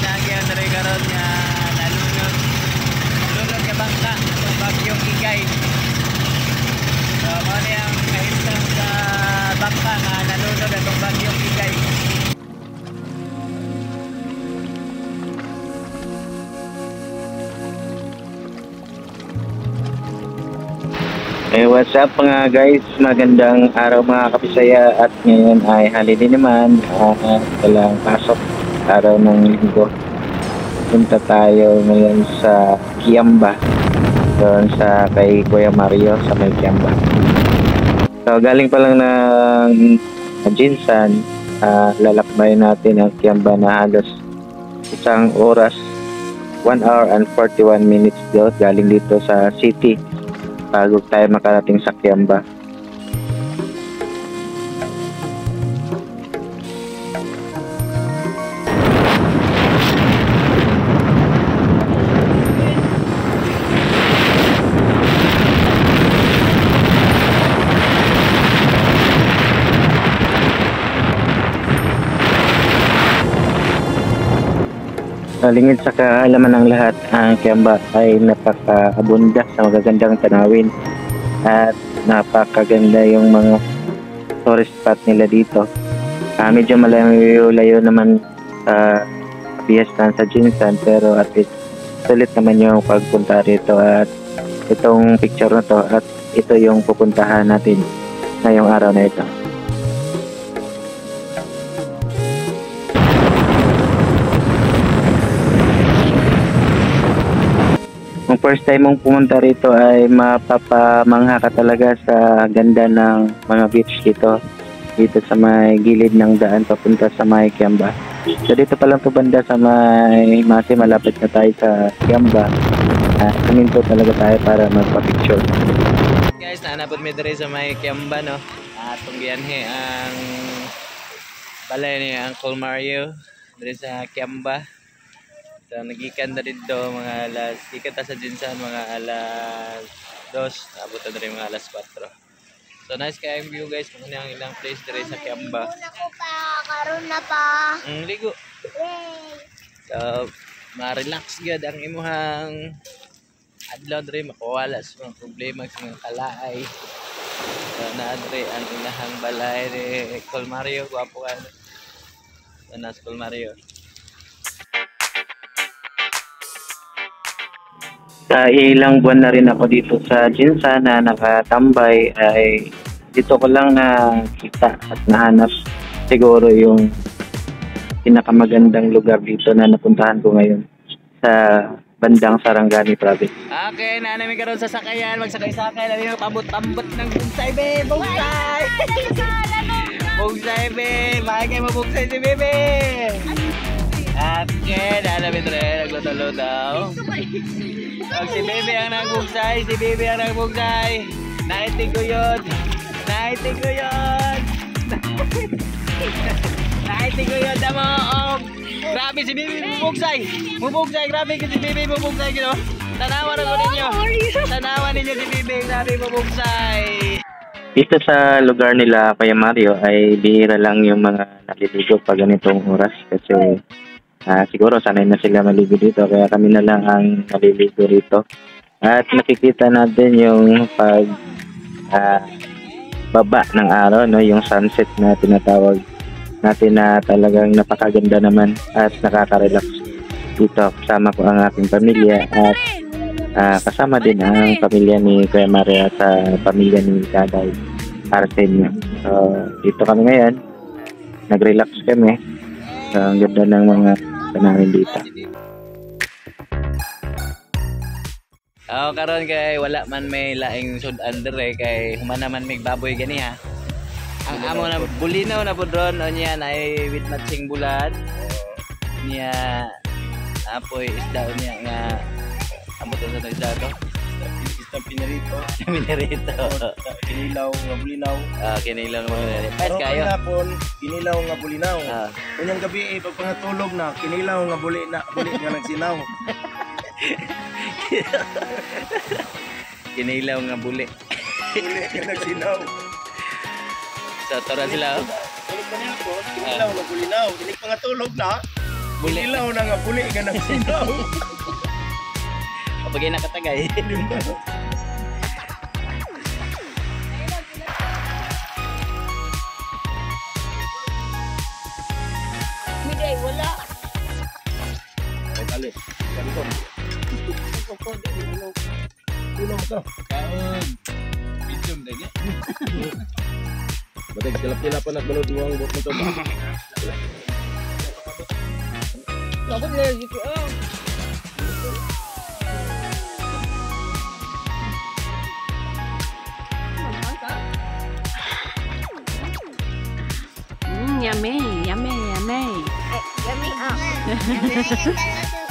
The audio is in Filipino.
ginagyan na rin karon nga nalunod ka bangka itong bagyong Igay. So mo niyang kahintang sa bangka nga nalunod itong bagyong Igay. What's up mga guys, magandang araw mga kapisaya at ngayon ay holiday naman, walang pasok, araw ng linggo. Punta tayo ngayon sa Kiamba, doon sa kay Kuya Mario sa may Kiamba. So galing pa lang ng Jinsan, lalakbay natin ang Kiamba na halos isang oras, 1 hour and 41 minutes daw galing dito sa city bago tayo makarating sa Kiamba. Lingid sa kaalaman ng lahat, ang Kiamba ay napaka-abunda sa magagandang tanawin at napakaganda yung mga tourist spot nila dito. Medyo malayo naman sa Fiestan sa Jinsan, pero at least sulit naman yung pagpunta rito at itong picture na to at ito yung pupuntahan natin ngayong araw na ito. Kung first time mong pumunta rito ay mapapamangha ka talaga sa ganda ng mga beach dito sa may gilid ng daan papunta sa may Kiamba. So dito pa lang to banda sa may Masi, malapit na tayo sa Kiamba. Kuminto talaga tayo para magpa-picture. Guys, naanapod mi diri sa may Kiamba, no? Atong gianhe ang balay ni Uncle Mario diri sa Kiamba. So nagikan na dito mga alas, ikan ta sa Jinsan mga alas 2, abot na rin mga alas 4. So nice kayong view guys, kung ang ilang place dito sa Kiamba. Karon na pa. Ligo. So ma-relax gyud ang imuhang adlaw diri, makawala sa mga problema sa mga kalaay. So naadre ang ilahang balay ni Uncle Mario, gwapo kan. So na Uncle Mario. Ilang buwan na rin ako dito sa Jinsan na nakatambay, ay dito ko lang nakita at nahanap siguro yung pinakamagandang lugar dito na napuntahan ko ngayon sa bandang Sarangani Province. Okay, namin karon sa sakayan, magsakay-sakay lang yung pambot-pambot ng bugsay, be! Bugsay! Bugsay, be! Bakit kayo mabugsay si Bebe? Okay, namin rin, nagluto-luto. Pag si Bebe ang nagbugsay, naitig ko yun. Naitig ko yun, damo. Grabe si Bebe, mubugsay, grabe si Bebe, mubugsay. Tanawan ninyo si Bebe, grabe mubugsay. Dito sa lugar nila Kuya Mario ay bihira lang yung mga naliligo pag ganitong oras kasi siguro sanay na sila maligo dito, kaya kami na lang ang naliligo rito. At nakikita natin yung baba ng araw, no, yung sunset na tinatawag natin na talagang napakaganda naman at nakaka-relax dito. Kasama ko ang aking pamilya at kasama din ang pamilya ni Kuya Maria at pamilya ni Daday Arsenio. So dito kami ngayon, nag-relax kami. So ang ganda ng mga namin dito. Karon kay wala man may laing sudan dire kay humana man may baboy gani ha. Ang amo na bulinaw na pud ron niya ay with matching bulan. Niya apoy isda niya nga amo to sa isda to. Isda pinarito. Kinilaw nga bulinaw. Kinilaw nga bulinaw. Pet kayo. Kinilaw nga bulinaw. Unyang gabi pag pangatulog na kinilaw nga buli nga nagsinaw. Kinilaw nga buli. Buli nga nagsinaw. Sa tora sila. Kinilaw nga bulinaw. Kinig pangatulog na Buli. Kinilaw na nga buli nga nagsinaw. Kapag nakatagay. Miday, wala. Ay, tali. Ganito. Tulong ka. Kaon. Pichum dagi. Batag kilap-kilap pa nagbalod mo ang bot mo to. Dapat na dito. Yummy, yummy, yummy. Yummy up. Yummy.